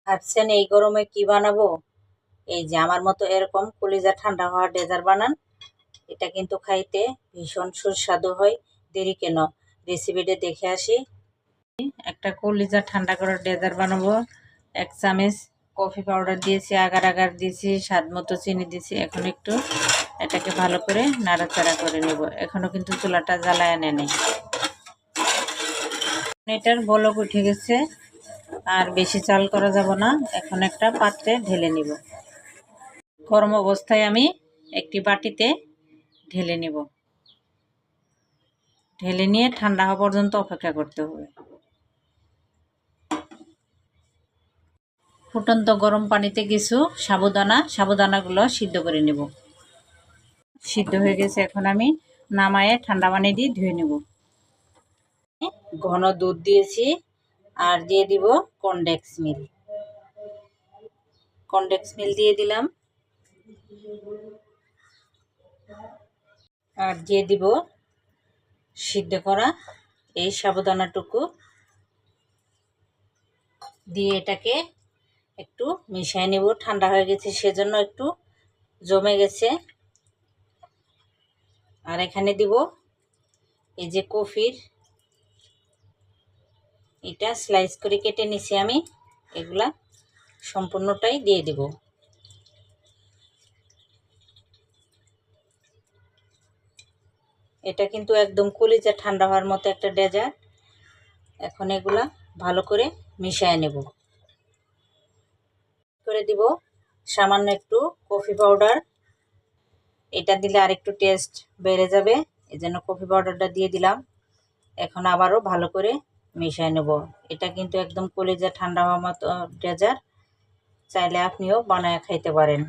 ভাবছেন এই গরমে কি বানাবো? এই যে আমার মতো এরকম কলিজা ঠান্ডা হওয়া ডেজার্ট বানান। এটা কিন্তু খাইতে ভীষণ সুস্বাদু হয়। দেরি কেন, রেসিপিটা দেখে আসি। একটা কলিজা ঠান্ডা করার ডেজার্ট বানাবো। 1 চামচ কফি পাউডার দিয়েছি, আগার আগার দিয়েছি, স্বাদ মতো চিনি দিয়েছি। এখন একটু এটাকে ভালো করে নাড়াচাড়া করে নেব। এখনো কিন্তু চুলাটা জ্বালায় নেই। এটার বলক উঠে গেছে, আর বেশি চাল করা যাব না। এখন একটা পাত্রে ঢেলে নিব। গরম অবস্থায় আমি একটি বাটিতে ঢেলে নিব। ঢেলে নিয়ে ঠান্ডা হওয়া পর্যন্ত অপেক্ষা করতে হবে। ফুটন্ত গরম পানিতে কিছু সাবুদানাগুলো সিদ্ধ করে নেব। সিদ্ধ হয়ে গেছে, এখন আমি নামায়ে ঠান্ডা পানি দিয়ে ধুয়ে নেব। ঘন দুধ দিয়েছি, আর দিয়ে দিব কনডেন্স মিল্ক। কনডেন্স মিল্ক দিয়ে দিলাম, আর দিয়ে দিব সিদ্ধ করা এই সাবুদানাটুকু দিয়ে এটাকে একটু মিশিয়ে নেব। ঠান্ডা হয়ে গেছে সেজন্য একটু জমে গেছে। আর এখানে দিব এই যে কফির, এটা স্লাইস করে কেটে নিছি আমি। এগুলা সম্পূর্ণটাই দিয়ে দিব। এটা কিন্তু একদম কলিজা ঠান্ডা হওয়ার মতো একটা ডেজার্ট। এখন এগুলা ভালো করে মিশিয়ে নেব। করে দিব সামান্য একটু কফি পাউডার। এটা দিলে আর একটু টেস্ট বেড়ে যাবে, এজন্য কফি পাউডারটা দিয়ে দিলাম। এখন আবারও ভালো করে মিশিয়ে নেব। এটা কিন্তু একদম কলিজা ঠান্ডা হওয়ার মতো ডেজার্ট। চাইলে আপনিও বানায় খাইতে পারেন।